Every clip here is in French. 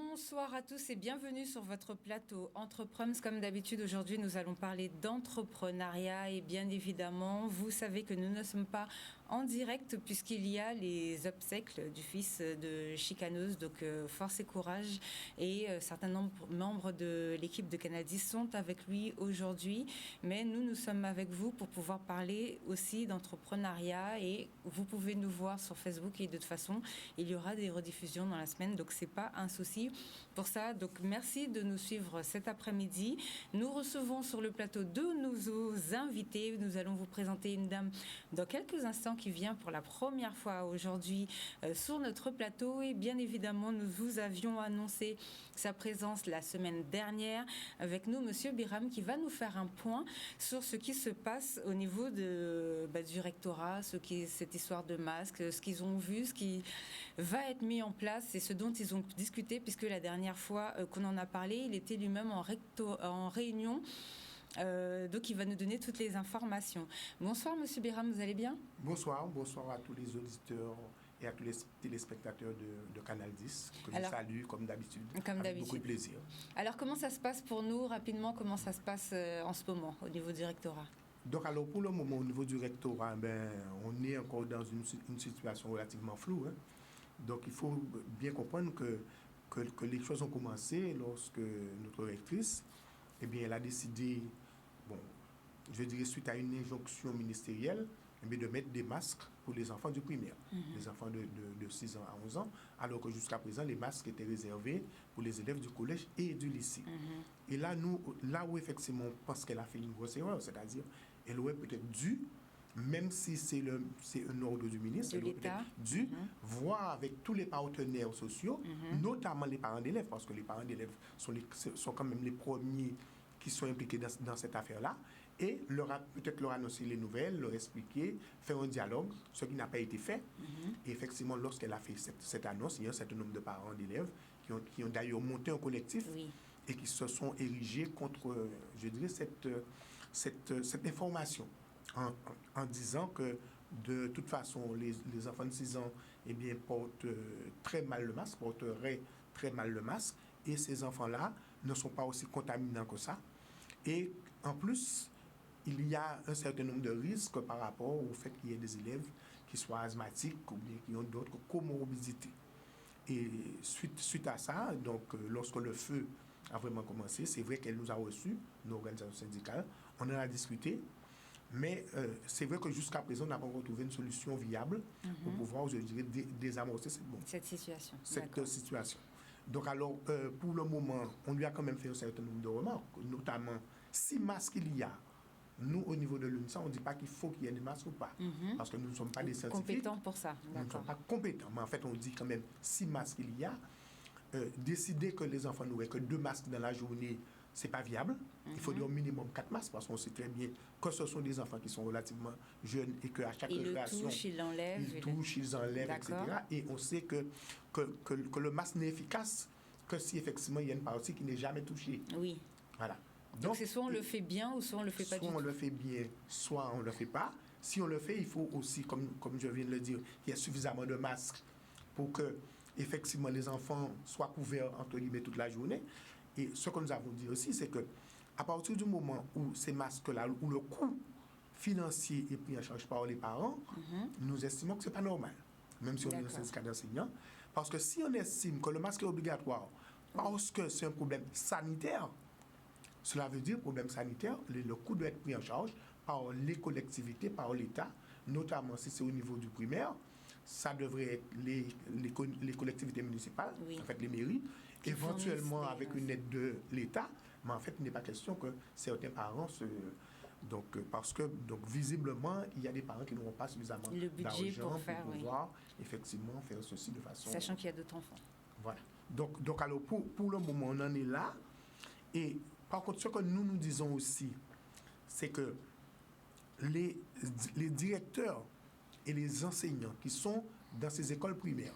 Bonsoir à tous et bienvenue sur votre plateau Entreprums. Comme d'habitude, aujourd'hui, nous allons parler d'entrepreneuriat et bien évidemment, vous savez que nous ne sommes pas en direct puisqu'il y a les obsèques du fils de Chicaneuse, donc force et courage, et certains membres de l'équipe de Canal 10 sont avec lui aujourd'hui, mais nous sommes avec vous pour pouvoir parler aussi d'entrepreneuriat et vous pouvez nous voir sur Facebook et de toute façon, il y aura des rediffusions dans la semaine, donc c'est pas un souci pour ça. Donc merci de nous suivre cet après-midi. Nous recevons sur le plateau deux nouveaux invités. Nous allons vous présenter une dame dans quelques instants qui vient pour la première fois aujourd'hui sur notre plateau et bien évidemment nous vous avions annoncé sa présence la semaine dernière avec nous Monsieur Biram qui va nous faire un point sur ce qui se passe au niveau du rectorat, cette histoire de masques, ce qu'ils ont vu, ce qui va être mis en place et ce dont ils ont discuté puisque la dernière fois qu'on en a parlé, il était lui-même en réunion. Donc il va nous donner toutes les informations. Bonsoir Monsieur Biram, vous allez bien ? Bonsoir à tous les auditeurs et à tous les téléspectateurs de Canal 10, que je salue comme d'habitude, avec beaucoup de plaisir. Alors comment ça se passe pour nous, rapidement, comment ça se passe en ce moment au niveau du rectorat ? Donc alors pour le moment au niveau du rectorat, on est encore dans une situation relativement floue. Donc il faut bien comprendre que les choses ont commencé lorsque notre rectrice, elle a décidé, je dirais suite à une injonction ministérielle, de mettre des masques pour les enfants du primaire, les enfants de 6 ans à 11 ans, alors que jusqu'à présent, les masques étaient réservés pour les élèves du collège et du lycée. Et là où effectivement, on pense qu'elle a fait une grosse erreur, c'est-à-dire, elle aurait peut-être dû, même si c'est un ordre du ministre, elle aurait peut-être dû voir avec tous les partenaires sociaux, notamment les parents d'élèves, parce que les parents d'élèves sont quand même les premiers qui sont impliqués dans cette affaire-là, et peut-être leur annoncer les nouvelles, leur expliquer, faire un dialogue, ce qui n'a pas été fait. Et effectivement, lorsqu'elle a fait cette annonce, il y a un certain nombre de parents d'élèves qui ont d'ailleurs monté un collectif et qui se sont érigés contre, je dirais, cette information, en disant que de toute façon, les enfants de 6 ans portent très mal le masque, porteraient très mal le masque, et ces enfants-là ne sont pas aussi contaminants que ça. Et en plus, il y a un certain nombre de risques par rapport au fait qu'il y ait des élèves qui soient asthmatiques ou bien qui ont d'autres comorbidités. Et suite à ça, donc lorsque le feu a vraiment commencé, c'est vrai qu'elle nous a reçus, nos organisations syndicales, on en a discuté, mais c'est vrai que jusqu'à présent, on n'a pas encore trouvé une solution viable pour pouvoir, je dirais, désamorcer cette situation. Donc alors, pour le moment, on lui a quand même fait un certain nombre de remarques, notamment, si masque il y a, nous, au niveau de l'UNSA, on ne dit pas qu'il faut qu'il y ait des masques ou pas, parce que nous ne sommes pas des scientifiques. Compétents pour ça, nous ne sommes pas compétents, mais en fait, on dit quand même, si masque il y a, décider que les enfants n'auraient que 2 masques dans la journée, c'est pas viable. Il faudrait au minimum 4 masques, parce qu'on sait très bien que ce sont des enfants qui sont relativement jeunes et qu'à chaque récréation, ils touchent, ils enlèvent, etc. Et on sait que le masque n'est efficace que si effectivement il y a une partie qui n'est jamais touchée. Oui. Voilà. Donc c'est soit on le fait bien ou soit on le fait pas du tout. Soit on le fait bien, soit on le fait pas. Si on le fait, il faut aussi, comme je viens de le dire, qu'il y ait suffisamment de masques pour que effectivement les enfants soient couverts entre guillemets toute la journée. Et ce que nous avons dit aussi, c'est que à partir du moment où ces masques-là, où le coût financier est pris en charge par les parents, nous estimons que c'est pas normal, même si on est un syndicat d'enseignants, parce que si on estime que le masque est obligatoire parce que c'est un problème sanitaire, cela veut dire problème sanitaire, le coût doit être pris en charge par les collectivités, par l'État, notamment si c'est au niveau du primaire. Ça devrait être les collectivités municipales, en fait les mairies, éventuellement avec une aide de l'État, mais en fait il n'est pas question que certains parents parce que visiblement il y a des parents qui n'auront pas suffisamment d'argent pour pouvoir effectivement faire ceci de façon... Sachant qu'il y a d'autres enfants. Voilà. Donc alors pour le moment on en est là, et par contre ce que nous disons aussi, c'est que les directeurs et les enseignants qui sont dans ces écoles primaires,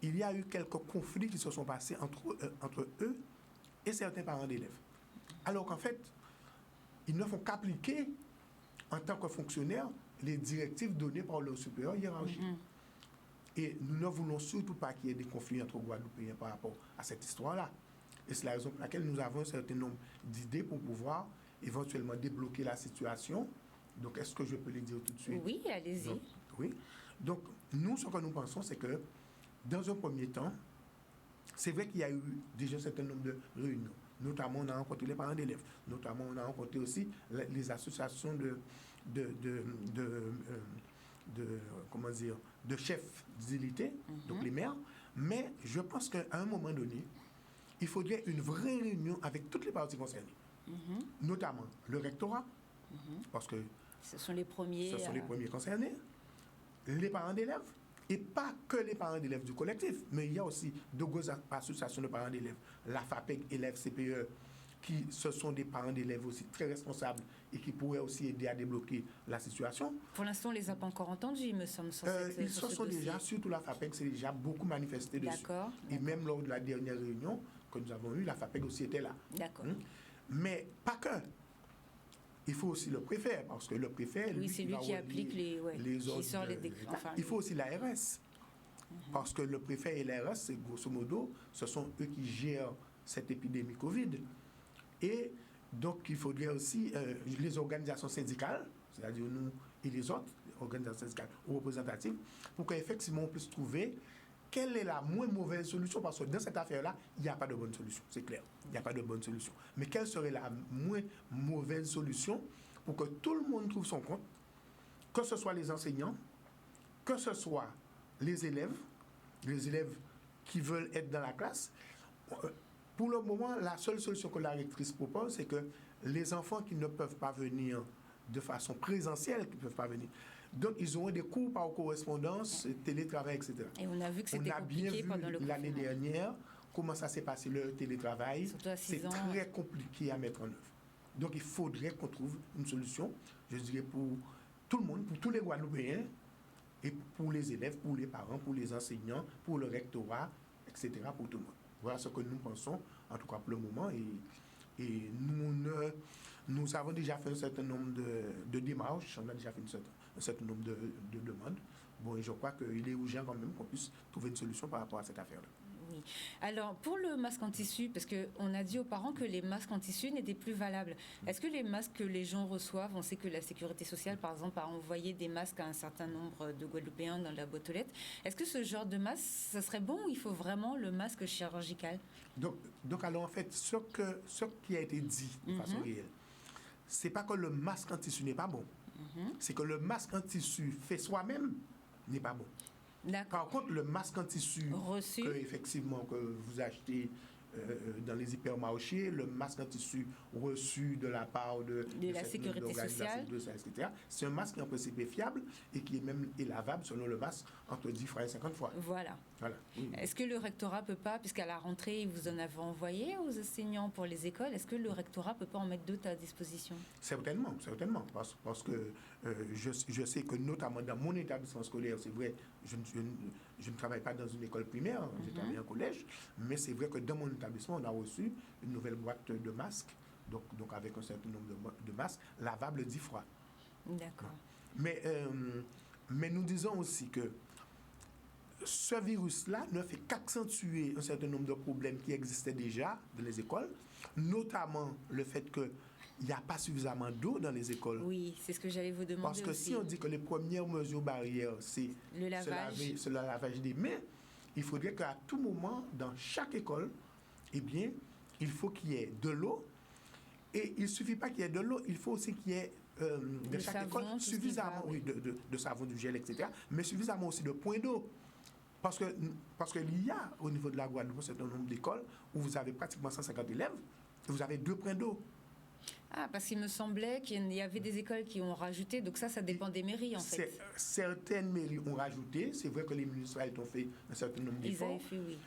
il y a eu quelques conflits qui se sont passés entre eux et certains parents d'élèves. Alors qu'en fait, ils ne font qu'appliquer, en tant que fonctionnaires, les directives données par leur supérieur hiérarchique. Et nous ne voulons surtout pas qu'il y ait des conflits entre Guadeloupéens par rapport à cette histoire-là. Et c'est la raison pour laquelle nous avons un certain nombre d'idées pour pouvoir éventuellement débloquer la situation. Donc, est-ce que je peux les dire tout de suite? Oui, allez-y. Donc, oui. Donc, nous, ce que nous pensons, c'est que, dans un premier temps, c'est vrai qu'il y a eu déjà un certain nombre de réunions. Notamment, on a rencontré les parents d'élèves. Notamment, on a rencontré aussi les associations de chefs d'unité, donc les maires. Mais je pense qu'à un moment donné, il faudrait une vraie réunion avec toutes les parties concernées. Notamment le rectorat, parce que ce sont les premiers concernés, les parents d'élèves, et pas que les parents d'élèves du collectif, mais il y a aussi de grosses associations de parents d'élèves, la FAPEC, élèves, CPE, qui ce sont des parents d'élèves aussi très responsables et qui pourraient aussi aider à débloquer la situation. Pour l'instant, on ne les a pas encore entendus, il me semble. Ils se sont déjà, surtout la FAPEC, c'est déjà beaucoup manifesté dessus. D'accord. Et même lors de la dernière réunion que nous avons eue, la FAPEC aussi était là. D'accord. Mais pas que. Il faut aussi le préfet, parce que le préfet, oui, c'est lui qui applique les ordres. Qui sort les décrets. Enfin, il faut aussi l'ARS. Parce que le préfet et l'ARS, c'est grosso modo, ce sont eux qui gèrent cette épidémie Covid. Et donc, il faudrait aussi les organisations syndicales, c'est-à-dire nous et les autres organisations syndicales ou représentatives, pour qu'effectivement on puisse trouver quelle est la moins mauvaise solution, parce que dans cette affaire-là, il n'y a pas de bonne solution, c'est clair, il n'y a pas de bonne solution. Mais quelle serait la moins mauvaise solution pour que tout le monde trouve son compte, que ce soit les enseignants, que ce soit les élèves qui veulent être dans la classe. Pour le moment, la seule solution que la rectrice propose, c'est que les enfants qui ne peuvent pas venir de façon présentielle, qui ne peuvent pas venir, donc ils auront des cours par correspondance, télétravail, etc. Et on a vu que c'était compliqué pendant le confinement. L'année dernière comment ça s'est passé le télétravail. C'est très compliqué à mettre en œuvre. Donc il faudrait qu'on trouve une solution, je dirais, pour tout le monde, pour tous les Guadeloupéens, et pour les élèves, pour les parents, pour les enseignants, pour le rectorat, etc., pour tout le monde. Voilà ce que nous pensons, en tout cas pour le moment, et nous avons déjà fait un certain nombre de démarches, on a déjà fait un certain nombre de demandes. Bon, et je crois qu'il est urgent quand même qu'on puisse trouver une solution par rapport à cette affaire-là. Oui. Alors, pour le masque en tissu, parce qu'on a dit aux parents que les masques en tissu n'étaient plus valables. Est-ce que les masques que les gens reçoivent, on sait que la Sécurité sociale, par exemple, a envoyé des masques à un certain nombre de Guadeloupéens dans la boîte aux lettres. Est-ce que ce genre de masque, ça serait bon ou il faut vraiment le masque chirurgical? Donc alors, en fait, ce qui a été dit de façon réelle, c'est pas que le masque en tissu n'est pas bon. C'est que le masque en tissu fait soi-même n'est pas bon. Par contre, le masque en tissu effectivement que vous achetez dans les hypermarchés, le masque en tissu reçu de la part de la Sécurité sociale, etc., c'est un masque qui en principe est fiable et qui est même lavable selon le masque entre 10 fois et 50 fois. Voilà. Oui. Est-ce que le rectorat peut pas, puisqu'à la rentrée, vous en avez envoyé aux enseignants pour les écoles, est-ce que le rectorat peut pas en mettre d'autres à disposition? Certainement. Parce que je sais que notamment dans mon établissement scolaire, c'est vrai, je ne travaille pas dans une école primaire, je travaille en collège, mais c'est vrai que dans mon établissement, on a reçu une nouvelle boîte de masques, donc avec un certain nombre de masques, lavables 10 fois. D'accord. Mais nous disons aussi que ce virus-là ne fait qu'accentuer un certain nombre de problèmes qui existaient déjà dans les écoles, notamment le fait qu'il n'y a pas suffisamment d'eau dans les écoles. Oui, c'est ce que j'allais vous demander. Parce que aussi. Si on dit que les premières mesures barrières, c'est le lavage des mains, il faudrait qu'à tout moment, dans chaque école, eh bien, il faut qu'il y ait de l'eau. Et il ne suffit pas qu'il y ait de l'eau, il faut aussi qu'il y ait de chaque savon, école suffisamment de savon, du gel, etc., mais suffisamment aussi de points d'eau. Parce qu'il y a au niveau de la Guadeloupe un certain nombre d'écoles où vous avez pratiquement 150 élèves et vous avez 2 points d'eau. Ah, parce qu'il me semblait qu'il y avait des écoles qui ont rajouté, donc ça dépend des mairies en fait. Certaines mairies ont rajouté, c'est vrai que les municipalités ont fait un certain nombre d'efforts,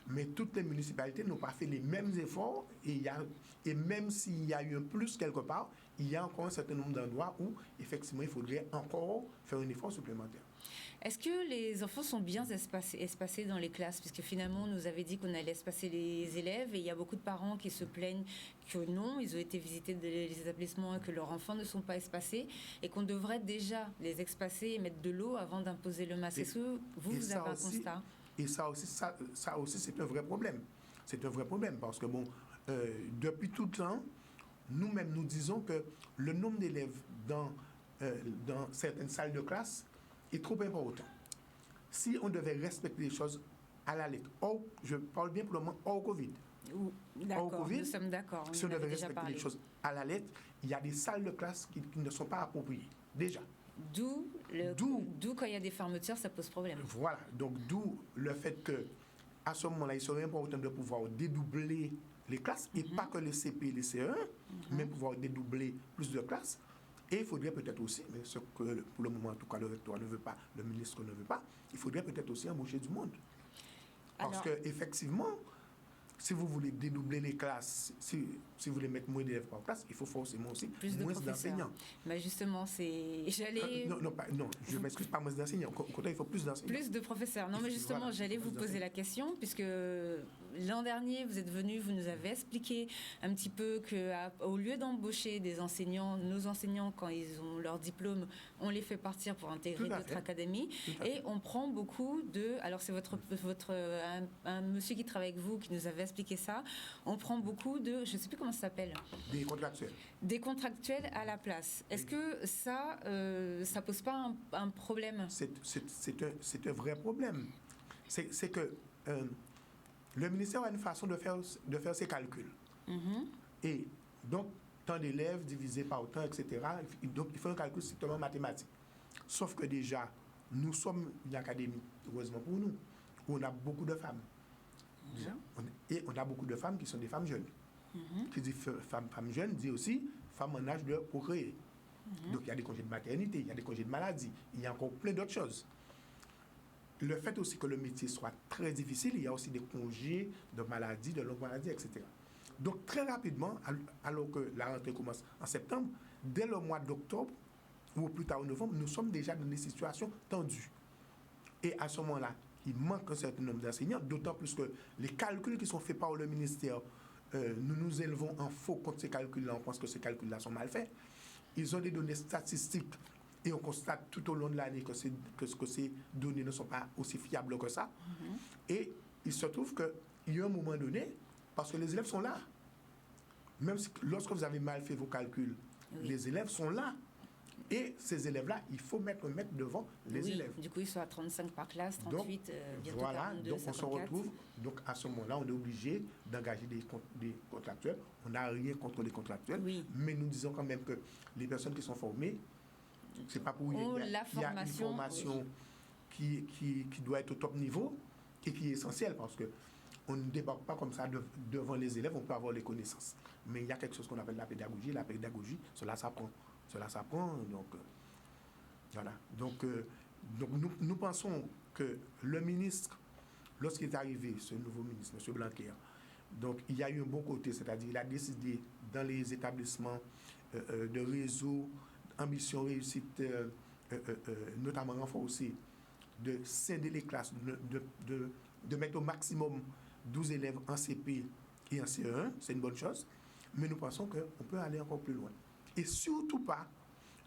mais toutes les municipalités n'ont pas fait les mêmes efforts et même s'il y a eu un plus quelque part, il y a encore un certain nombre d'endroits où effectivement il faudrait encore faire un effort supplémentaire. Est-ce que les enfants sont bien espacés dans les classes? Puisque finalement, on nous avait dit qu'on allait espacer les élèves et il y a beaucoup de parents qui se plaignent que non, ils ont été visiter les établissements et que leurs enfants ne sont pas espacés et qu'on devrait déjà les espacer et mettre de l'eau avant d'imposer le masque. Est-ce que vous avez un constat? Et ça aussi, c'est un vrai problème. C'est un vrai problème parce que, depuis tout le temps, nous-mêmes, nous disons que le nombre d'élèves dans certaines salles de classe est trop important. Si on devait respecter les choses à la lettre, je parle bien pour le moment hors Covid. D'accord, nous sommes d'accord. Si on devait respecter les choses à la lettre, il y a des salles de classe qui ne sont pas appropriées, déjà. D'où quand il y a des fermetures, ça pose problème. Voilà, donc d'où le fait que à ce moment-là, il serait important de pouvoir dédoubler les classes, et pas que les CP et les CE1, mais pouvoir dédoubler plus de classes. Et il faudrait peut-être aussi, mais ce que pour le moment, en tout cas, le recteur ne veut pas, le ministre ne veut pas, il faudrait peut-être aussi embaucher du monde. Parce qu'effectivement, si vous voulez dédoubler les classes, si vous voulez mettre moins d'élèves par classe, il faut forcément aussi moins d'enseignants. Mais justement, non, je m'excuse, pas moins d'enseignants. Au contraire, il faut plus d'enseignants. Plus de professeurs. Non, mais justement, j'allais vous poser la question, puisque l'an dernier, vous êtes venu, vous nous avez expliqué un petit peu qu'au lieu d'embaucher des enseignants, nos enseignants, quand ils ont leur diplôme, on les fait partir pour intégrer d'autres académies. Et on prend beaucoup de... Alors, c'est un monsieur qui travaille avec vous qui nous avait expliqué ça. On prend beaucoup de... Je ne sais plus comment ça s'appelle. Des contractuels. Des contractuels à la place. Est-ce que ça pose pas un problème? C'est un vrai problème. C'est que le ministère a une façon de faire ses calculs. Et donc, tant d'élèves divisé par temps, etc. Donc, il faut un calcul strictement mathématique. Sauf que déjà, nous sommes une académie, heureusement pour nous, où on a beaucoup de femmes. Et on a beaucoup de femmes qui sont des femmes jeunes. Qui dit femme jeune, dit aussi femme en âge de procréer. Donc il y a des congés de maternité, il y a des congés de maladie, il y a encore plein d'autres choses. Le fait aussi que le métier soit très difficile, il y a aussi des congés de maladie, de longue maladie, etc. Donc très rapidement, alors que la rentrée commence en septembre, dès le mois d'octobre, ou plus tard en novembre, nous sommes déjà dans des situations tendues. Et à ce moment-là, il manque un certain nombre d'enseignants, d'autant plus que les calculs qui sont faits par le ministère, nous nous élevons en faux contre ces calculs-là, on pense que ces calculs-là sont mal faits. Ils ont des données statistiques et on constate tout au long de l'année que ces données ne sont pas aussi fiables que ça. Et il se trouve qu'il y a un moment donné, parce que les élèves sont là, même si, lorsque vous avez mal fait vos calculs, les élèves sont là. Et ces élèves-là, il faut mettre devant les élèves. Du coup, ils sont à 35 par classe, 38, bientôt voilà, 42, donc 54. on se retrouve, donc à ce moment-là, on est obligé d'engager des contractuels. On n'a rien contre les contractuels, mais nous disons quand même que les personnes qui sont formées, c'est pas pour rien. Il y a une formation qui doit être au top niveau et qui est essentielle parce que on ne débarque pas comme ça devant les élèves, on peut avoir les connaissances. Mais il y a quelque chose qu'on appelle la pédagogie. La pédagogie, cela s'apprend. Donc voilà. Donc nous pensons que le ministre, lorsqu'il est arrivé, ce nouveau ministre, M. Blanquer, donc il y a eu un bon côté, c'est-à-dire il a décidé dans les établissements de réseau, ambition, réussite, notamment renforcée, de scinder les classes, de mettre au maximum 12 élèves en CP et en CE1, c'est une bonne chose, mais nous pensons qu'on peut aller encore plus loin. Et surtout pas,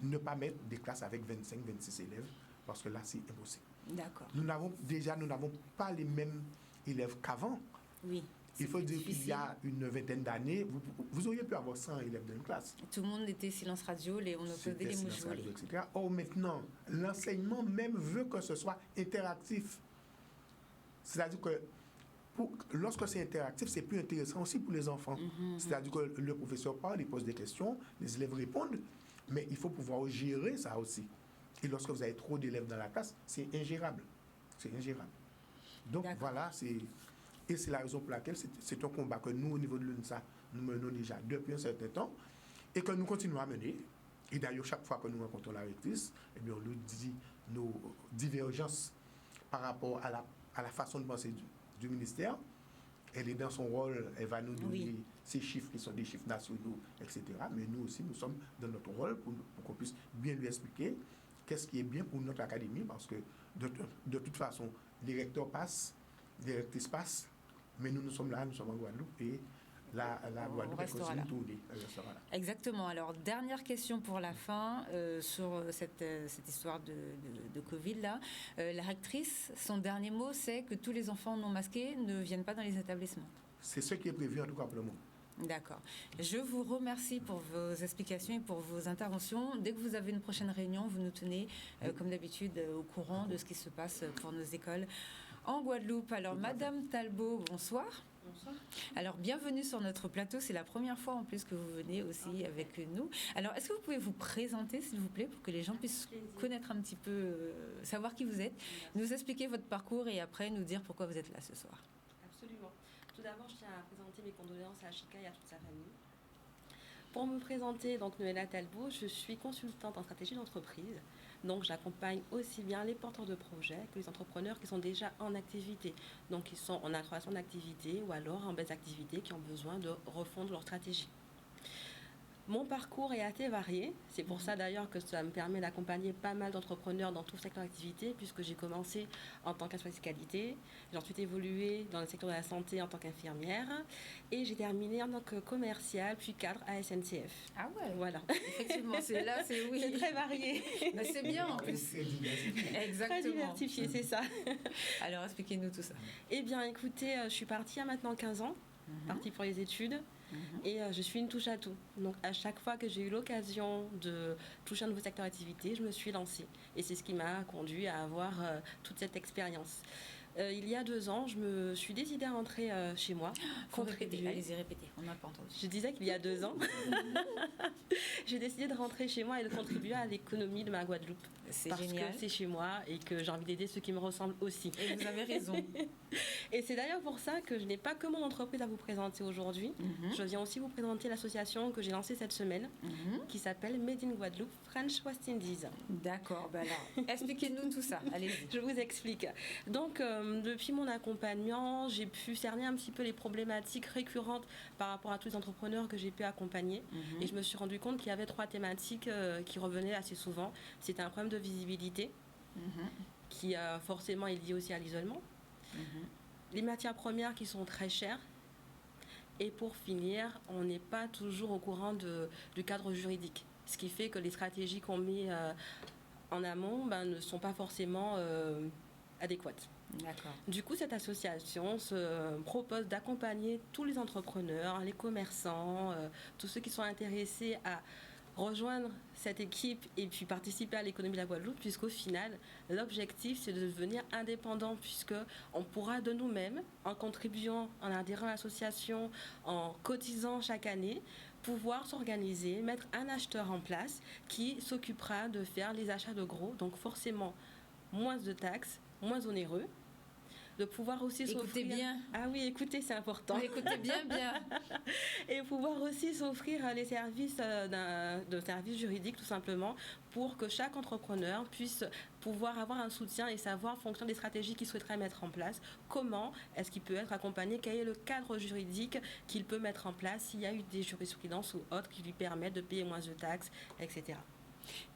ne pas mettre des classes avec 25, 26 élèves, parce que là, c'est impossible. D'accord. Nous n'avons pas les mêmes élèves qu'avant. Oui. Il faut dire qu'il y a une vingtaine d'années, vous auriez pu avoir 100 élèves dans une classe. Tout le monde était silence radio, on faisait des mouches, etc. Or, maintenant, l'enseignement même veut que ce soit interactif. C'est-à-dire que lorsque c'est interactif, c'est plus intéressant aussi pour les enfants. C'est-à-dire que le professeur parle, il pose des questions, les élèves répondent, mais il faut pouvoir gérer ça aussi. Et lorsque vous avez trop d'élèves dans la classe, c'est ingérable. Donc voilà, et c'est la raison pour laquelle c'est un combat que nous, au niveau de l'UNSA, nous menons déjà depuis un certain temps et que nous continuons à mener. Et d'ailleurs, chaque fois que nous rencontrons la rectrice, eh bien, on nous dit nos divergences par rapport à la façon de penser du ministère. Elle est dans son rôle, elle va nous donner ces chiffres qui sont des chiffres nationaux, etc. Mais nous aussi, nous sommes dans notre rôle pour qu'on puisse bien lui expliquer qu'est-ce qui est bien pour notre académie, parce que de toute façon, les recteurs passent, les rectrices passent, mais nous sommes là, nous sommes en Guadeloupe, et la Guadeloupe continue de tourner. Exactement. Alors, dernière question pour la fin sur cette histoire de Covid là. La rectrice, son dernier mot, c'est que tous les enfants non masqués ne viennent pas dans les établissements. C'est ce qui est prévu en tout cas pour le moment. D'accord. Je vous remercie pour vos explications et pour vos interventions. Dès que vous avez une prochaine réunion, vous nous tenez, comme d'habitude, au courant de ce qui se passe pour nos écoles en Guadeloupe. Alors, Madame Talbot, bonsoir. Bonsoir. Alors, bienvenue sur notre plateau. C'est la première fois en plus que vous venez aussi avec nous. Alors, est-ce que vous pouvez vous présenter, s'il vous plaît, pour que les gens puissent connaître un petit peu, savoir qui vous êtes, nous expliquer votre parcours et après nous dire pourquoi vous êtes là ce soir. Absolument. Tout d'abord, je tiens à présenter mes condoléances à Chika et à toute sa famille. Pour me présenter, donc Noëlla Talbot, je suis consultante en stratégie d'entreprise. Donc, j'accompagne aussi bien les porteurs de projets que les entrepreneurs qui sont déjà en activité. Donc, qui sont en accroissement d'activité ou alors en baisse d'activité, qui ont besoin de refondre leur stratégie. Mon parcours est assez varié. C'est pour ça d'ailleurs que ça me permet d'accompagner pas mal d'entrepreneurs dans tout secteur d'activité, puisque j'ai commencé en tant qu'inspectrice qualité, j'ai ensuite évolué dans le secteur de la santé en tant qu'infirmière, et j'ai terminé en tant que commerciale, puis cadre à SNCF. Ah ouais. Voilà. Effectivement, c'est oui. C'est très varié. Mais c'est bien en plus. Exactement. Très diversifié, c'est ça. Alors expliquez-nous tout ça. Eh bien, écoutez, je suis partie il y a maintenant 15 ans, partie pour les études. Et je suis une touche à tout. Donc à chaque fois que j'ai eu l'occasion de toucher un nouveau secteur d'activité, je me suis lancée. Et c'est ce qui m'a conduit à avoir toute cette expérience. Il y a 2 ans, je me suis décidée à rentrer chez moi. Allez-y, répétez, on n'a pas entendu. Je disais qu'il y a 2 ans, j'ai décidé de rentrer chez moi et de contribuer à l'économie de ma Guadeloupe. C'est parce génial. Que c'est chez moi et que j'ai envie d'aider ceux qui me ressemblent aussi. Et vous avez raison. Et c'est d'ailleurs pour ça que je n'ai pas que mon entreprise à vous présenter aujourd'hui. Je viens aussi vous présenter l'association que j'ai lancée cette semaine, qui s'appelle Made in Guadeloupe French West Indies. D'accord, ben alors, expliquez-nous tout ça, allez-y. Je vous explique. Donc, depuis mon accompagnement, j'ai pu cerner un petit peu les problématiques récurrentes par rapport à tous les entrepreneurs que j'ai pu accompagner. Et je me suis rendu compte qu'il y avait 3 thématiques qui revenaient assez souvent. C'était un problème de visibilité, qui forcément est lié aussi à l'isolement. Les matières premières qui sont très chères. Et pour finir, on n'est pas toujours au courant du cadre juridique. Ce qui fait que les stratégies qu'on met en amont ne sont pas forcément adéquates. D'accord. Du coup, cette association se propose d'accompagner tous les entrepreneurs, les commerçants, tous ceux qui sont intéressés à rejoindre cette équipe et puis participer à l'économie de la Guadeloupe, puisqu'au final, l'objectif, c'est de devenir indépendant, puisqu'on pourra de nous-mêmes, en contribuant, en adhérant à l'association, en cotisant chaque année, pouvoir s'organiser, mettre un acheteur en place qui s'occupera de faire les achats de gros, donc forcément moins de taxes, moins onéreux, de pouvoir aussi s'offrir... Écoutez bien. Ah oui, écoutez, c'est important. Écoutez bien. Et pouvoir aussi s'offrir les services de services juridiques, tout simplement, pour que chaque entrepreneur puisse pouvoir avoir un soutien et savoir, en fonction des stratégies qu'il souhaiterait mettre en place, comment est-ce qu'il peut être accompagné, quel est le cadre juridique qu'il peut mettre en place, s'il y a eu des jurisprudences ou autres qui lui permettent de payer moins de taxes, etc.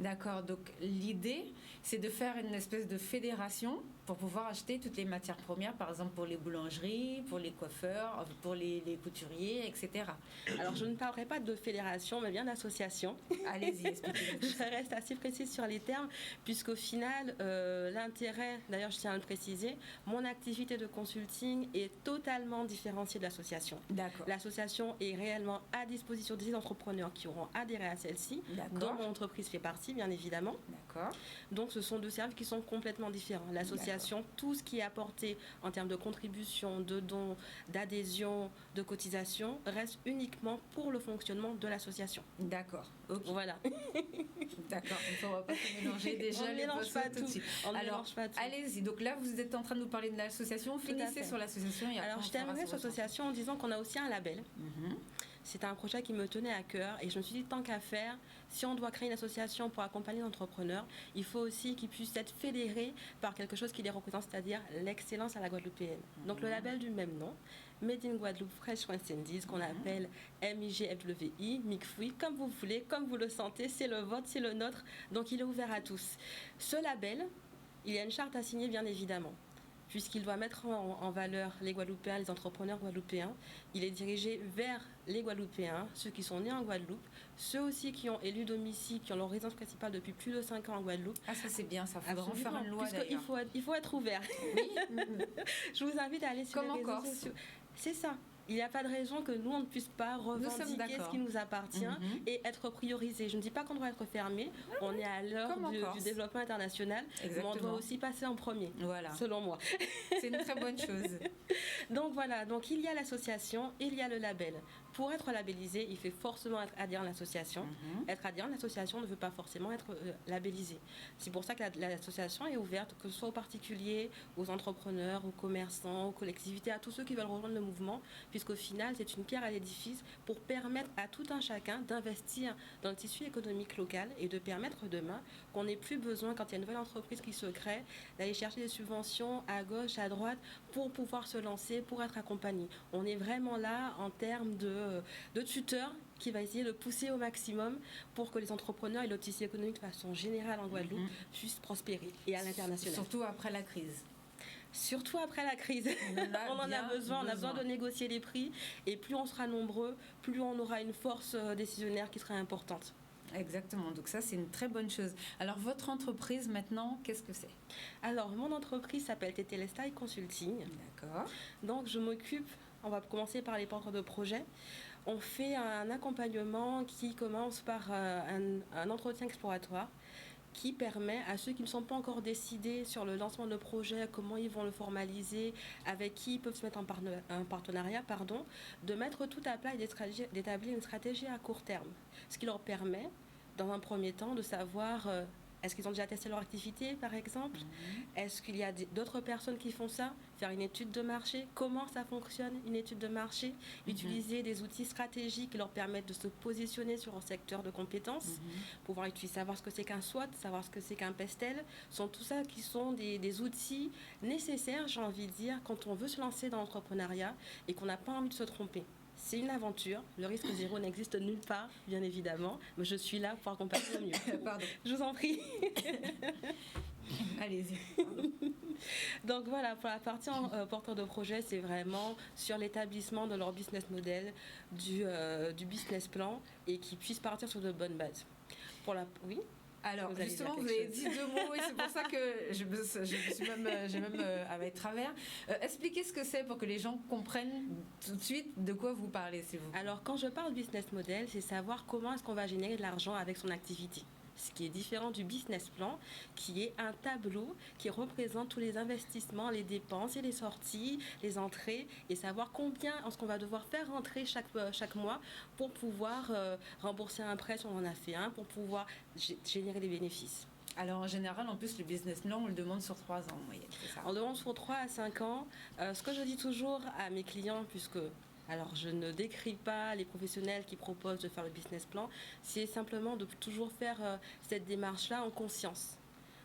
D'accord, donc l'idée, c'est de faire une espèce de fédération pour pouvoir acheter toutes les matières premières, par exemple pour les boulangeries, pour les coiffeurs, pour les couturiers, etc. Alors, je ne parlerai pas de fédération, mais bien d'association. Allez-y, expliquez-nous. Je reste assez précise sur les termes, puisqu'au final, l'intérêt, d'ailleurs je tiens à le préciser, mon activité de consulting est totalement différenciée de l'association. D'accord. L'association est réellement à disposition des entrepreneurs qui auront adhéré à celle-ci, dont mon entreprise fait partie, bien évidemment. D'accord. Donc, ce sont 2 services qui sont complètement différents. L'association, tout ce qui est apporté en termes de contribution, de dons, d'adhésion, de cotisation, reste uniquement pour le fonctionnement de l'association. D'accord. Okay. Voilà. D'accord. Donc, on ne va pas se mélanger déjà. On ne mélange pas tout. Alors, allez-y. Donc là, vous êtes en train de nous parler de l'association. Finissez sur l'association. Alors, je terminerai sur l'association en disant qu'on a aussi un label. C'était un projet qui me tenait à cœur et je me suis dit, tant qu'à faire, si on doit créer une association pour accompagner les entrepreneurs, il faut aussi qu'ils puissent être fédérés par quelque chose qui les représente, c'est-à-dire l'excellence à la guadeloupéenne. Donc le label du même nom, Made in Guadeloupe Fresh West Indies, qu'on appelle MIGFWI, MIGFWI, comme vous voulez, comme vous le sentez, c'est le vôtre, c'est le nôtre, donc il est ouvert à tous. Ce label, il y a une charte à signer bien évidemment, puisqu'il doit mettre en valeur les Guadeloupéens, les entrepreneurs guadeloupéens. Il est dirigé vers les Guadeloupéens, ceux qui sont nés en Guadeloupe, ceux aussi qui ont élu domicile, qui ont leur résidence principale depuis plus de 5 ans en Guadeloupe. Ah, ça c'est bien, ça faudra en faire une loi d'ailleurs. Il faut être ouvert. Oui. Je vous invite à aller sur les réseaux sociaux. C'est ça. Il n'y a pas de raison que nous, on ne puisse pas revendiquer ce qui nous appartient et être priorisé. Je ne dis pas qu'on doit être fermé. On est à l'heure du développement international. Exactement. Mais on doit aussi passer en premier, selon moi. C'est une très bonne chose. Donc voilà, donc il y a l'association, il y a le label. Pour être labellisé, il faut forcément être adhérent à l'association. Être adhérent à l'association ne veut pas forcément être labellisé. C'est pour ça que l'association est ouverte, que ce soit aux particuliers, aux entrepreneurs, aux commerçants, aux collectivités, à tous ceux qui veulent rejoindre le mouvement, puisqu'au final, c'est une pierre à l'édifice pour permettre à tout un chacun d'investir dans le tissu économique local et de permettre demain qu'on n'ait plus besoin, quand il y a une nouvelle entreprise qui se crée, d'aller chercher des subventions à gauche, à droite, pour pouvoir se lancer, pour être accompagné. On est vraiment là en termes de tuteur qui va essayer de pousser au maximum pour que les entrepreneurs et le tissu économique de façon générale en Guadeloupe puissent prospérer et à l'international. Surtout après la crise. Surtout après la crise. On en a besoin. On a besoin de négocier les prix et plus on sera nombreux, plus on aura une force décisionnaire qui sera importante. Exactement, donc ça c'est une très bonne chose. Alors votre entreprise maintenant, qu'est-ce que c'est? Alors mon entreprise s'appelle Tetelestai Consulting. D'accord. Donc je m'occupe, on va commencer par les porteurs de projets. On fait un accompagnement qui commence par un entretien exploratoire qui permet à ceux qui ne sont pas encore décidés sur le lancement de projet, comment ils vont le formaliser, avec qui ils peuvent se mettre en partenariat, de mettre tout à plat et d'établir une stratégie à court terme. Ce qui leur permet, dans un premier temps, de savoir est-ce qu'ils ont déjà testé leur activité, par exemple? Est-ce qu'il y a d'autres personnes qui font ça? Faire une étude de marché. Comment ça fonctionne, une étude de marché? Utiliser des outils stratégiques qui leur permettent de se positionner sur un secteur de compétences. Pouvoir utiliser, savoir ce que c'est qu'un SWOT, savoir ce que c'est qu'un PESTEL. Sont tout ça qui sont des outils nécessaires, j'ai envie de dire, quand on veut se lancer dans l'entrepreneuriat et qu'on n'a pas envie de se tromper. C'est une aventure, le risque zéro n'existe nulle part, bien évidemment, mais je suis là pour accompagner au mieux. Pardon. Je vous en prie. Allez-y. Donc voilà, pour la partie porteur de projet, c'est vraiment sur l'établissement de leur business model, du business plan, et qu'ils puissent partir sur de bonnes bases. Oui. Alors, justement, vous avez dit 2 mots et c'est pour ça que j'ai même avec travers. Expliquez ce que c'est pour que les gens comprennent tout de suite de quoi vous parlez, s'il vous plaît. Alors, quand je parle business model, c'est savoir comment est-ce qu'on va générer de l'argent avec son activité. Ce qui est différent du business plan, qui est un tableau qui représente tous les investissements, les dépenses et les sorties, les entrées, et savoir combien est-ce qu'on va devoir faire rentrer chaque mois pour pouvoir rembourser un prêt si on en a fait un, pour pouvoir générer des bénéfices. Alors en général, en plus, le business plan, on le demande sur 3 ans en moyenne, c'est ça? On demande sur 3 à 5 ans. Ce que je dis toujours à mes clients, puisque... Alors, je ne décris pas les professionnels qui proposent de faire le business plan, c'est simplement de toujours faire cette démarche-là en conscience.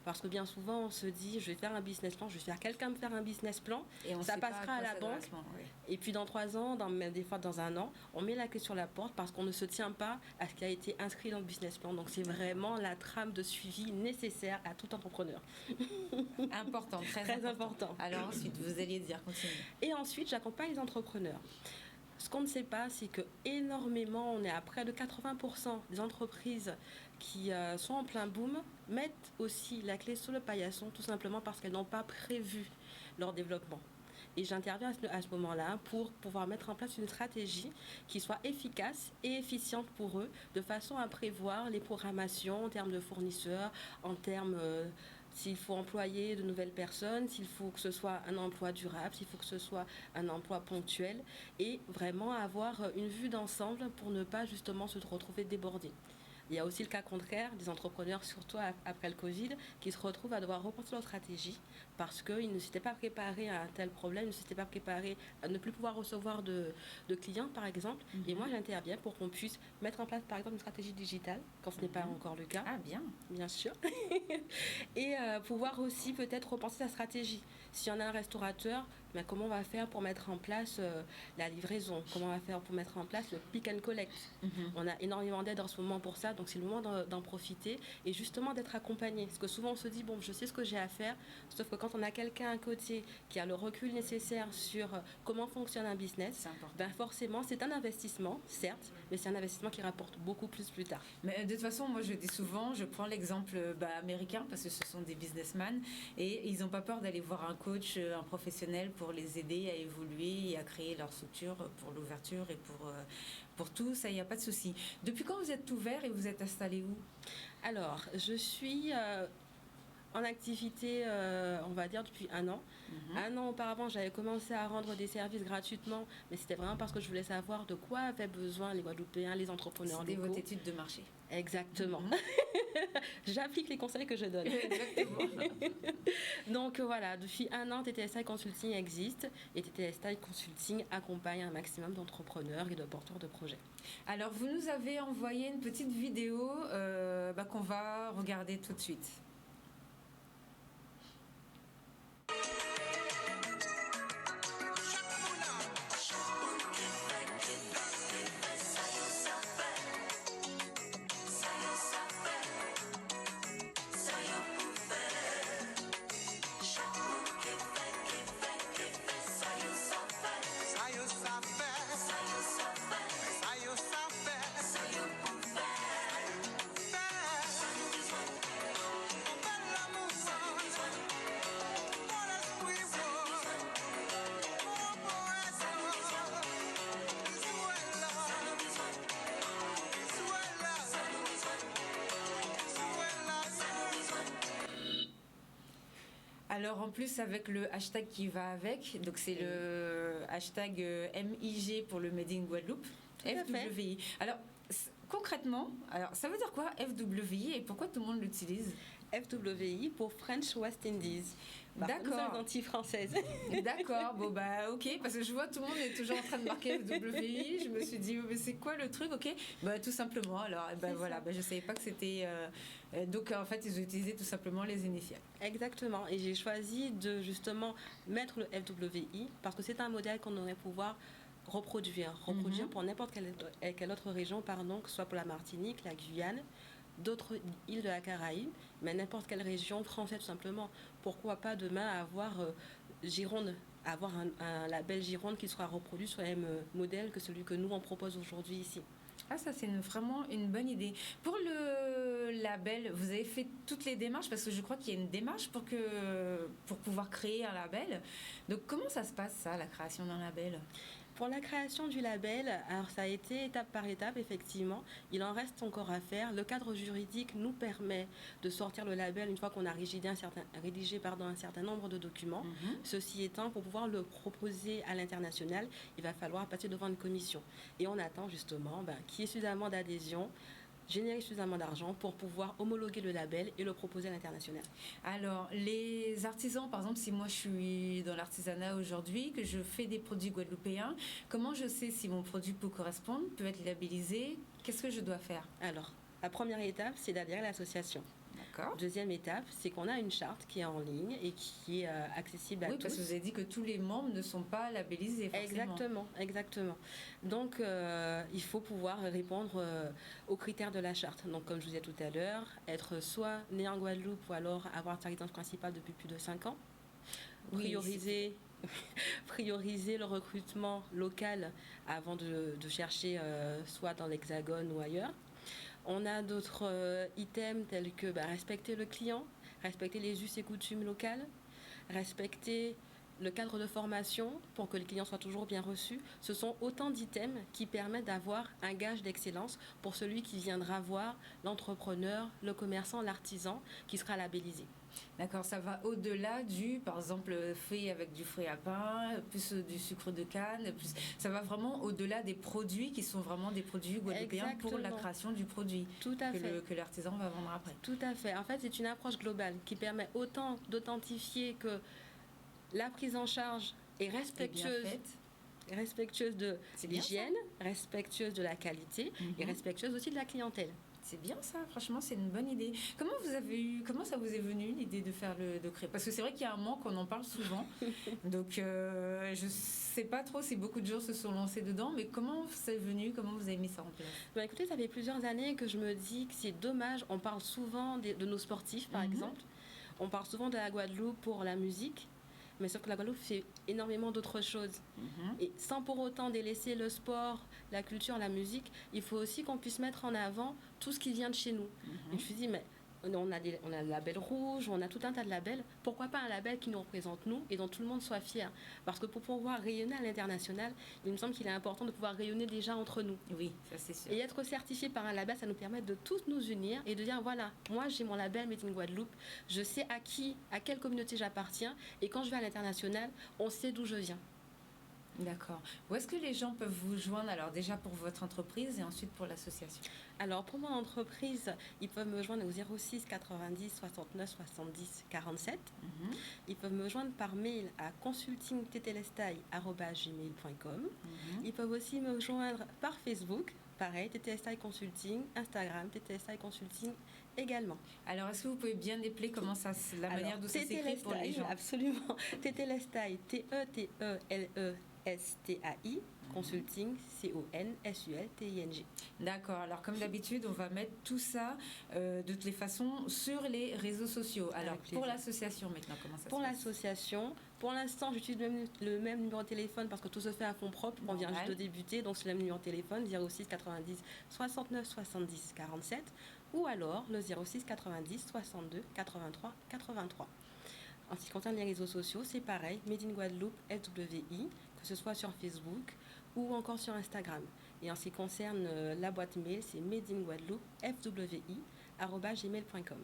Parce que bien souvent, on se dit, je vais faire un business plan, je vais faire quelqu'un me faire un business plan, et ça passera à la banque. Oui. Et puis dans 3 ans, des fois dans 1 an, on met la clé sur la porte parce qu'on ne se tient pas à ce qui a été inscrit dans le business plan. Donc, c'est vraiment la trame de suivi nécessaire à tout entrepreneur. Important, très important. Alors ensuite, vous alliez dire, continuez. Et ensuite, j'accompagne les entrepreneurs. Ce qu'on ne sait pas, c'est que énormément, on est à près de 80% des entreprises qui sont en plein boom, mettent aussi la clé sur le paillasson, tout simplement parce qu'elles n'ont pas prévu leur développement. Et j'interviens à ce moment-là pour pouvoir mettre en place une stratégie qui soit efficace et efficiente pour eux, de façon à prévoir les programmations en termes de fournisseurs, en termes... s'il faut employer de nouvelles personnes, s'il faut que ce soit un emploi durable, s'il faut que ce soit un emploi ponctuel, et vraiment avoir une vue d'ensemble pour ne pas justement se retrouver débordé. Il y a aussi le cas contraire des entrepreneurs, surtout après le Covid, qui se retrouvent à devoir repenser leur stratégie parce qu'ils ne s'étaient pas préparés à un tel problème, ne s'étaient pas préparés à ne plus pouvoir recevoir de clients, par exemple. Et moi, j'interviens pour qu'on puisse mettre en place, par exemple, une stratégie digitale, quand ce n'est pas encore le cas. Ah, bien. Bien sûr. Et pouvoir aussi peut-être repenser sa stratégie. Si on a un restaurateur, ben, comment on va faire pour mettre en place la livraison? Comment on va faire pour mettre en place le pick and collect? On a énormément d'aide en ce moment pour ça, donc c'est le moment d'en profiter et justement d'être accompagné. Parce que souvent on se dit, bon, je sais ce que j'ai à faire, sauf que quand on a quelqu'un à côté qui a le recul nécessaire sur comment fonctionne un business, ben forcément c'est un investissement, certes, mais c'est un investissement qui rapporte beaucoup plus tard. Mais de toute façon, moi je dis souvent, je prends l'exemple américain parce que ce sont des businessmen et ils n'ont pas peur d'aller voir un coach, un professionnel pour les aider à évoluer et à créer leur structure pour l'ouverture et pour tout, ça, il n'y a pas de souci. Depuis quand vous êtes ouvert et vous êtes installé où? Alors, je suis en activité, on va dire, depuis 1 an. 1 an auparavant, j'avais commencé à rendre des services gratuitement, mais c'était vraiment parce que je voulais savoir de quoi avaient besoin les Guadeloupéens, les entrepreneurs locaux. C'était votre étude de marché. Exactement. J'applique les conseils que je donne. Exactement. Donc voilà, depuis 1 an, TTSI Consulting existe et TTSI Consulting accompagne un maximum d'entrepreneurs et de porteurs de projets. Alors, vous nous avez envoyé une petite vidéo qu'on va regarder tout de suite. Alors en plus avec le hashtag qui va avec, donc c'est le hashtag MIG pour le Made in Guadeloupe, FWI. Alors concrètement, ça veut dire quoi FWI et pourquoi tout le monde l'utilise? FWI pour French West Indies. D'accord. Nous anti-française. D'accord, bon bah ok, parce que je vois tout le monde est toujours en train de marquer FWI, je me suis dit mais c'est quoi le truc, ok? Bah tout simplement, alors voilà, je savais pas que c'était... donc en fait ils ont utilisé tout simplement les initiales. Exactement, et j'ai choisi de justement mettre le FWI parce que c'est un modèle qu'on aurait pouvoir reproduire pour n'importe quelle autre région, que ce soit pour la Martinique, la Guyane, d'autres îles de la Caraïbe, mais n'importe quelle région française tout simplement. Pourquoi pas demain avoir Gironde, avoir un label Gironde qui sera reproduit sur le même modèle que celui que nous on propose aujourd'hui ici. Ah, ça c'est vraiment une bonne idée. Pour le label, vous avez fait toutes les démarches parce que je crois qu'il y a une démarche pour pouvoir créer un label. Donc comment ça se passe ça, la création d'un label? Pour la création du label, alors ça a été étape par étape, effectivement. Il en reste encore à faire. Le cadre juridique nous permet de sortir le label une fois qu'on a rédigé un certain nombre de documents. Ceci étant, pour pouvoir le proposer à l'international, il va falloir passer devant une commission. Et on attend justement qu'il y ait suffisamment d'adhésion, générer suffisamment d'argent pour pouvoir homologuer le label et le proposer à l'international. Alors, les artisans, par exemple, si moi je suis dans l'artisanat aujourd'hui, que je fais des produits guadeloupéens, comment je sais si mon produit peut correspondre, peut être labellisé? Qu'est-ce que je dois faire? Alors, la première étape, c'est d'adhérer à l'association. D'accord. Deuxième étape, c'est qu'on a une charte qui est en ligne et qui est accessible à tous. Oui, parce que vous avez dit que tous les membres ne sont pas labellisés, forcément. Exactement. Donc, il faut pouvoir répondre aux critères de la charte. Donc, comme je vous disais tout à l'heure, être soit né en Guadeloupe ou alors avoir sa résidence principale depuis plus de 5 ans. Prioriser le recrutement local avant de chercher soit dans l'Hexagone ou ailleurs. On a d'autres items tels que respecter le client, respecter les us et coutumes locales, respecter le cadre de formation pour que les clients soient toujours bien reçus. Ce sont autant d'items qui permettent d'avoir un gage d'excellence pour celui qui viendra voir l'entrepreneur, le commerçant, l'artisan qui sera labellisé. D'accord, ça va au-delà du, par exemple, fait avec du fruit à pain, plus du sucre de canne, plus, ça va vraiment au-delà des produits qui sont vraiment des produits guadeloupéens pour la création du produit Tout à fait. Que l'artisan va vendre après. Tout à fait. En fait, c'est une approche globale qui permet autant d'authentifier que la prise en charge est respectueuse de l'hygiène, respectueuse de la qualité et respectueuse aussi de la clientèle. C'est bien ça, franchement, c'est une bonne idée. Comment ça vous est venu l'idée de créer? Parce que c'est vrai qu'il y a un manque, on en parle souvent. Donc, je sais pas trop si beaucoup de gens se sont lancés dedans, mais comment c'est venu? Comment vous avez mis ça en place? Écoutez, ça fait plusieurs années que je me dis que c'est dommage. On parle souvent de nos sportifs, par exemple. On parle souvent de la Guadeloupe pour la musique. Mais sauf que la Guadeloupe fait énormément d'autres choses. Et sans pour autant délaisser le sport, la culture, la musique, il faut aussi qu'on puisse mettre en avant tout ce qui vient de chez nous. Et je me suis dit, mais on a le label rouge, on a tout un tas de labels. Pourquoi pas un label qui nous représente nous et dont tout le monde soit fier? Parce que pour pouvoir rayonner à l'international, il me semble qu'il est important de pouvoir rayonner déjà entre nous. Oui, ça c'est sûr. Et être certifié par un label, ça nous permet de tous nous unir et de dire, voilà, moi j'ai mon label Made in Guadeloupe, je sais à quelle communauté j'appartiens, et quand je vais à l'international, on sait d'où je viens. D'accord. Où est-ce que les gens peuvent vous joindre? Alors déjà pour votre entreprise et ensuite pour l'association. Alors pour mon entreprise, ils peuvent me joindre au 06 90 69 70 47. Ils peuvent me joindre par mail à consultingttlestai@gmail.com. Ils peuvent aussi me joindre par Facebook, pareil, TTSI Consulting, Instagram, TTSI Consulting également. Alors, est-ce que vous pouvez bien épeler manière dont ça s'écrit pour les gens? Absolument. TTLestai, TETELESTAI, Consulting, CONSULTING. D'accord. Alors, comme d'habitude, on va mettre tout ça de toutes les façons sur les réseaux sociaux. Alors, pour l'association maintenant, comment ça se passe? Pour l'association, pour l'instant, j'utilise le même numéro de téléphone parce que tout se fait à fond propre. On vient juste de débuter, donc c'est le même numéro de téléphone, 06 90 69 70 47, ou alors le 06 90 62 83 83. En ce qui concerne les réseaux sociaux, c'est pareil, Made in Guadeloupe, FWI, que ce soit sur Facebook ou encore sur Instagram. Et en ce qui concerne la boîte mail, c'est madeinguadeloupefwi@gmail.com.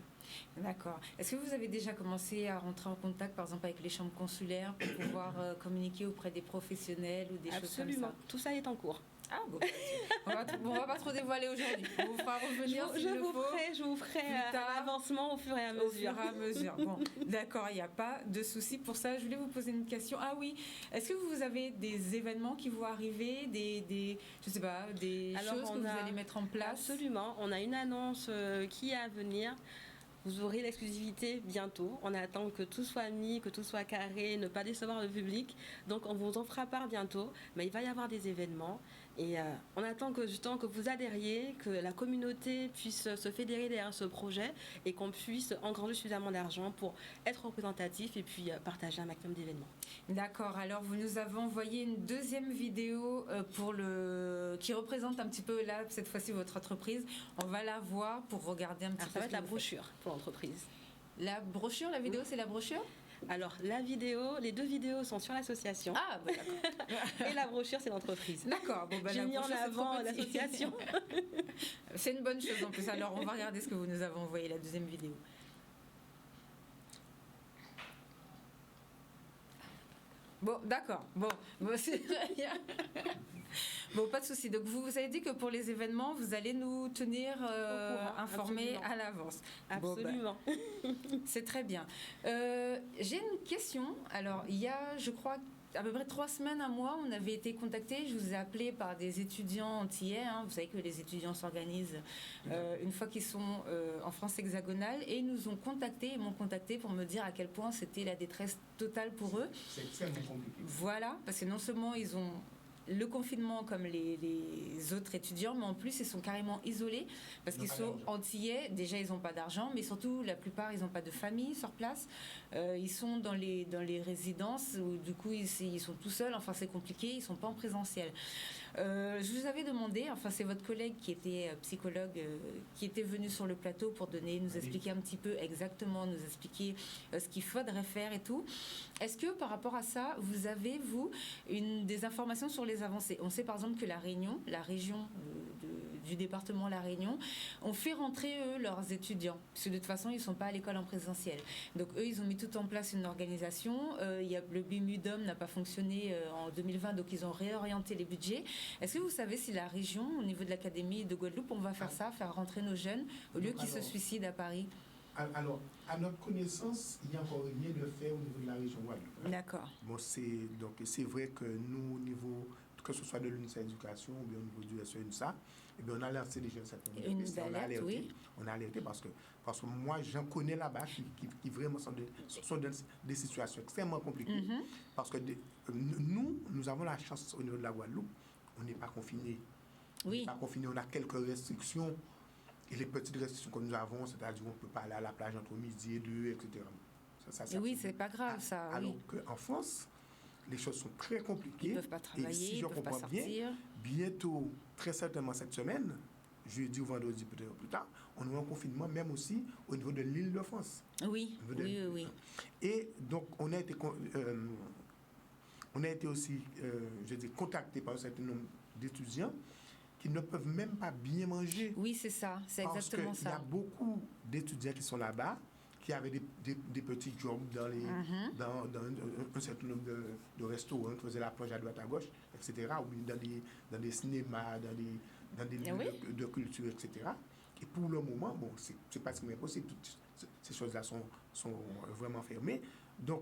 D'accord. Est-ce que vous avez déjà commencé à rentrer en contact, par exemple, avec les chambres consulaires pour pouvoir communiquer auprès des professionnels ou des choses comme ça? Tout ça est en cours. Ah bon, on va pas trop dévoiler aujourd'hui. On vous fera revenir je vous ferai l'avancement au fur et à mesure. Bon, d'accord, il n'y a pas de souci pour ça. Je voulais vous poser une question. Ah oui, est-ce que vous avez des événements qui vont arriver, des choses que vous allez mettre en place? Absolument. On a une annonce qui est à venir. Vous aurez l'exclusivité bientôt. On attend que tout soit mis, que tout soit carré, ne pas décevoir le public. Donc on vous en fera part bientôt. Mais il va y avoir des événements. Et on attend que vous adhériez, que la communauté puisse se fédérer derrière ce projet et qu'on puisse engranger suffisamment d'argent pour être représentatif et puis partager un maximum d'événements. D'accord. Alors, vous nous avez envoyé une deuxième vidéo qui représente un petit peu, là, cette fois-ci, votre entreprise. On va la voir pour regarder un petit peu. Ça va être la brochure pour l'entreprise. La brochure, la vidéo, c'est la brochure? Alors, les deux vidéos sont sur l'association. Ah, bah, d'accord. Et la brochure, c'est l'entreprise. D'accord. Bon, bah, j'ai mis en avant l'association. C'est une bonne chose en plus. Alors, on va regarder ce que vous nous avez envoyé, la deuxième vidéo. Bon, d'accord. Bon c'est très bien. Bon, pas de souci. Donc, vous avez dit que pour les événements, vous allez nous tenir informés à l'avance. Absolument. Bon, c'est très bien. J'ai une question. Alors, il y a, je crois, à peu près 3 semaines, un mois, on avait été contactés. Je vous ai appelé par des étudiants antillais. Vous savez que les étudiants s'organisent une fois qu'ils sont en France hexagonale. Et ils nous ont contactés, m'ont contacté pour me dire à quel point c'était la détresse totale pour eux. C'est extrêmement compliqué. Voilà, parce que non seulement ils ont le confinement comme les autres étudiants, mais en plus ils sont carrément isolés parce qu'ils sont antillais. Déjà ils n'ont pas d'argent, mais surtout la plupart ils n'ont pas de famille sur place. Ils sont dans les résidences où du coup ils sont tout seuls. Enfin c'est compliqué, ils ne sont pas en présentiel. Je vous avais demandé, enfin c'est votre collègue qui était psychologue qui était venu sur le plateau pour nous expliquer un petit peu exactement, nous expliquer ce qu'il faudrait faire et tout. Est-ce que par rapport à ça, vous avez des informations sur les très avancé. On sait par exemple que la Réunion, la région du département La Réunion, ont fait rentrer, eux, leurs étudiants. Parce que de toute façon, ils ne sont pas à l'école en présentiel. Donc, eux, ils ont mis tout en place une organisation. Le BIMUDOM n'a pas fonctionné en 2020, donc ils ont réorienté les budgets. Est-ce que vous savez si la région, au niveau de l'Académie de Guadeloupe, on va faire ça, faire rentrer nos jeunes, au lieu qu'ils se suicident à Paris? Alors, à notre connaissance, il n'y a encore rien de fait au niveau de la région Guadeloupe. D'accord. Bon, c'est vrai que nous, au niveau, que ce soit de l'UNICEF Éducation ou bien au niveau du SENSA, eh bien, on a lancé déjà un certain nombre de pistes. On a alerté parce que moi, j'en connais là-bas qui vraiment sont des situations extrêmement compliquées. Parce que nous avons la chance au niveau de la Guadeloupe, on n'est pas confinés. On n'est pas confinés, on a quelques restrictions. Et les petites restrictions que nous avons, c'est-à-dire qu'on ne peut pas aller à la plage entre midi et 2, etc. Oui, c'est pas grave, ça. Alors qu'en France, les choses sont très compliquées. Ils ne peuvent pas travailler, et si ils je ne peuvent pas comprends sortir. Bientôt, très certainement cette semaine, jeudi ou vendredi peut-être plus tard, on aura un confinement même aussi au niveau de l'Île-de-France. Oui. Et donc, on a été aussi, contacté par un certain nombre d'étudiants qui ne peuvent même pas bien manger. Oui, c'est ça, c'est exactement ça. Il y a beaucoup d'étudiants qui sont là-bas, qui avaient des petits jobs dans un certain nombre de restaurants, qui faisaient la plonge à droite à gauche, etc., ou dans des cinémas, dans des lieux de culture, etc. Et pour le moment, bon, c'est pratiquement impossible. Toutes ces choses-là sont vraiment fermées. Donc,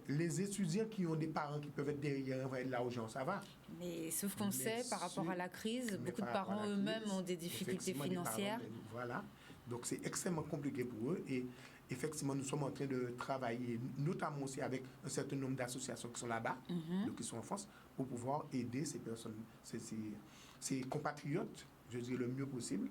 les étudiants qui ont des parents qui peuvent être derrière, envoyer de l'argent, ça va. Mais sauf qu'on sait, par rapport à la crise, beaucoup de parents eux-mêmes ont des difficultés financières. Voilà. Donc, c'est extrêmement compliqué pour eux. Et effectivement, nous sommes en train de travailler, notamment aussi avec un certain nombre d'associations qui sont là-bas, donc qui sont en France, pour pouvoir aider ces personnes, ces compatriotes, je dirais, le mieux possible.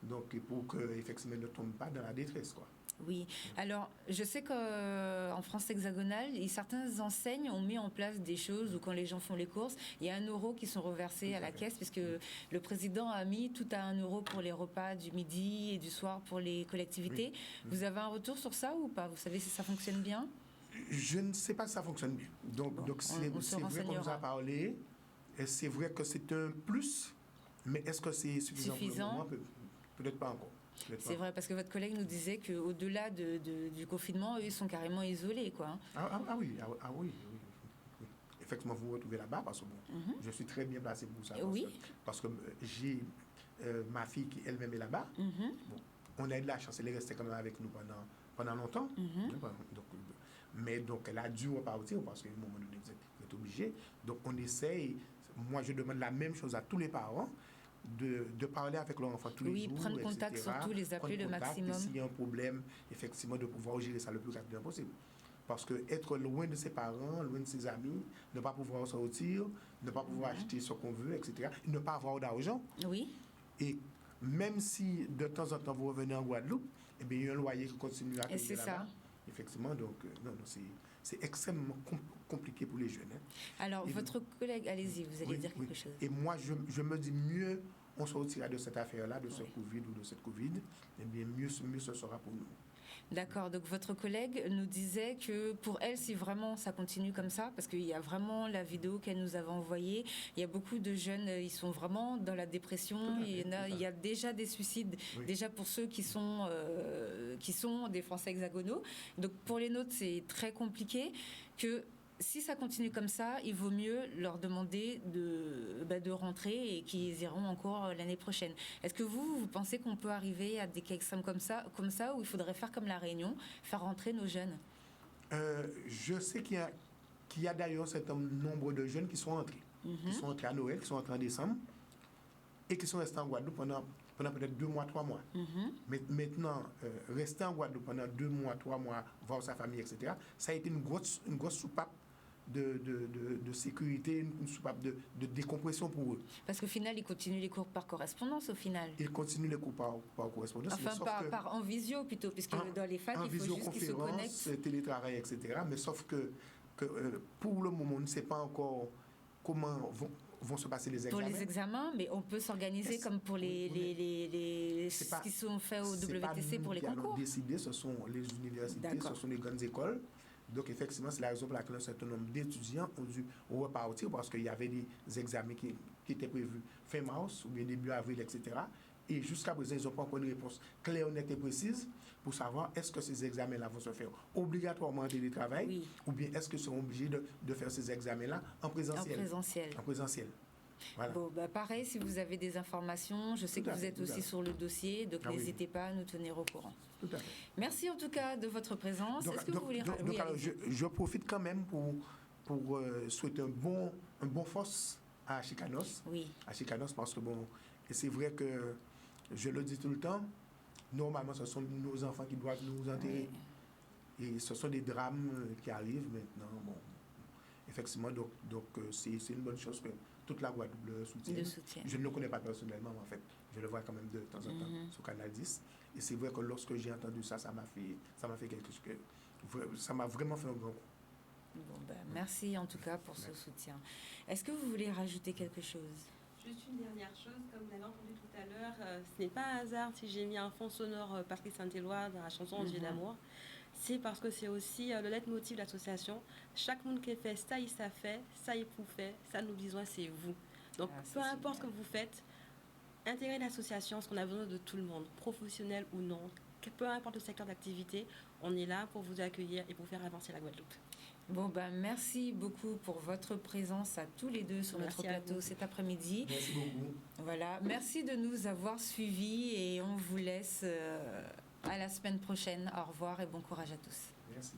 Donc, pour qu'effectivement, ils ne tombent pas dans la détresse, quoi. Oui. Alors, je sais qu'en France hexagonale, certaines enseignes ont mis en place des choses où quand les gens font les courses, il y a 1 euro qui sont reversés à la caisse, puisque le président a mis tout à 1 euro pour les repas du midi et du soir pour les collectivités. Vous avez un retour sur ça ou pas? Vous savez si ça fonctionne bien? Je ne sais pas si ça fonctionne bien. Donc c'est vrai qu'on nous a parlé, et c'est vrai que c'est un plus, mais est-ce que c'est suffisant pour le moment? Peut-être pas encore. C'est vrai, parce que votre collègue nous disait qu'au-delà du confinement, eux, ils sont carrément isolés, quoi. Oui. Effectivement, vous vous retrouvez là-bas, parce que je suis très bien placé pour ça. Parce que j'ai ma fille qui elle-même est là-bas. On a eu de la chance, elle est restée quand même avec nous pendant longtemps. Donc, elle a dû repartir, parce qu'à un moment donné, vous êtes obligé. Donc, on essaye. Moi, je demande la même chose à tous les parents. De parler avec leur enfant tous les jours, prendre contact, etc. Surtout les appeler le maximum. Et s'il y a un problème, effectivement, de pouvoir gérer ça le plus rapidement possible. Parce que être loin de ses parents, loin de ses amis, ne pas pouvoir sortir, ne pas pouvoir acheter ce qu'on veut, etc., ne pas avoir d'argent. Oui. Et même si de temps en temps vous revenez en Guadeloupe, eh bien, il y a un loyer qui continue à payer là-bas. Ça. Effectivement, donc, c'est extrêmement compliqué pour les jeunes. Alors, votre collègue, allez-y, vous allez dire quelque chose. Et moi, je me dis, mieux on sortira de cette affaire-là, de ce Covid ou de cette Covid, eh bien, mieux ce sera pour nous. D'accord, donc votre collègue nous disait que pour elle, si vraiment ça continue comme ça, parce qu'il y a vraiment la vidéo qu'elle nous avait envoyée, il y a beaucoup de jeunes, ils sont vraiment dans la dépression, il y a déjà des suicides, déjà pour ceux qui sont des Français hexagonaux. Donc pour les nôtres, c'est très compliqué que... Si ça continue comme ça, il vaut mieux leur demander de rentrer et qu'ils iront encore l'année prochaine. Est-ce que vous pensez qu'on peut arriver à des cas extrêmes comme ça, où il faudrait faire comme la Réunion, faire rentrer nos jeunes? Je sais qu'il y a d'ailleurs un certain nombre de jeunes qui sont entrés. Qui sont entrés à Noël, qui sont entrés en décembre et qui sont restés en Guadeloupe pendant peut-être 2 mois, 3 mois. Mais maintenant, rester en Guadeloupe pendant 2 mois, 3 mois, voir sa famille, etc., ça a été une grosse soupape de sécurité, une soupape de décompression pour eux. Parce qu'au final, ils continuent les cours par correspondance, au final. Ils continuent les cours par correspondance. Enfin, en visio plutôt, puisque dans les facs, il faut juste qu'ils se connectent. Télétravail, etc. Mais sauf que pour le moment, on ne sait pas encore comment vont se passer les examens. Pour les examens, mais on peut s'organiser comme pour ce qui sont faits au WTC pour les concours. Décider, ce sont les universités, ce sont les grandes écoles. Donc, effectivement, c'est la raison pour laquelle un certain nombre d'étudiants ont dû repartir parce qu'il y avait des examens qui étaient prévus fin mars ou bien début avril, etc. Et jusqu'à présent, ils n'ont pas encore une réponse claire, nette et précise pour savoir est-ce que ces examens-là vont se faire obligatoirement en télétravail ou bien est-ce qu'ils seront obligés de faire ces examens-là en présentiel. En présentiel. Voilà. Bon, pareil, si vous avez des informations, je sais que vous êtes aussi sur le dossier, donc n'hésitez pas à nous tenir au courant. Tout à fait. Merci en tout cas de votre présence. Est-ce que vous voulez... alors, je profite quand même pour souhaiter un bon force à Chicanos. Oui. À Chicanos, parce que et c'est vrai que, je le dis tout le temps, normalement, ce sont nos enfants qui doivent nous enterrer. Oui. Et ce sont des drames qui arrivent maintenant. Effectivement, donc c'est une bonne chose que toute la Guadeloupe le soutienne. Je ne le connais pas personnellement, mais en fait, je le vois quand même de temps en temps sur Canal 10. Et c'est vrai que lorsque j'ai entendu ça, ça m'a fait quelque chose que... Ça m'a vraiment fait un grand coup. Merci en tout cas pour ce soutien. Est-ce que vous voulez rajouter quelque chose? Juste une dernière chose, comme vous l'avez entendu tout à l'heure, ce n'est pas un hasard si j'ai mis un fond sonore Patrice Saint-Éloi dans la chanson Dieu d'amour. C'est parce que c'est aussi le leitmotiv de l'association. Chaque monde qui fait ça, il fait, ça, il fait, ça, nous besoin, c'est vous. Donc, peu importe ce que vous faites, intégrez l'association, parce qu'on a besoin de tout le monde, professionnel ou non. Peu importe le secteur d'activité, on est là pour vous accueillir et pour faire avancer la Guadeloupe. Merci beaucoup pour votre présence à tous les deux sur notre plateau cet après-midi. Merci beaucoup. Voilà, merci de nous avoir suivis et on vous laisse à la semaine prochaine. Au revoir et bon courage à tous. Merci.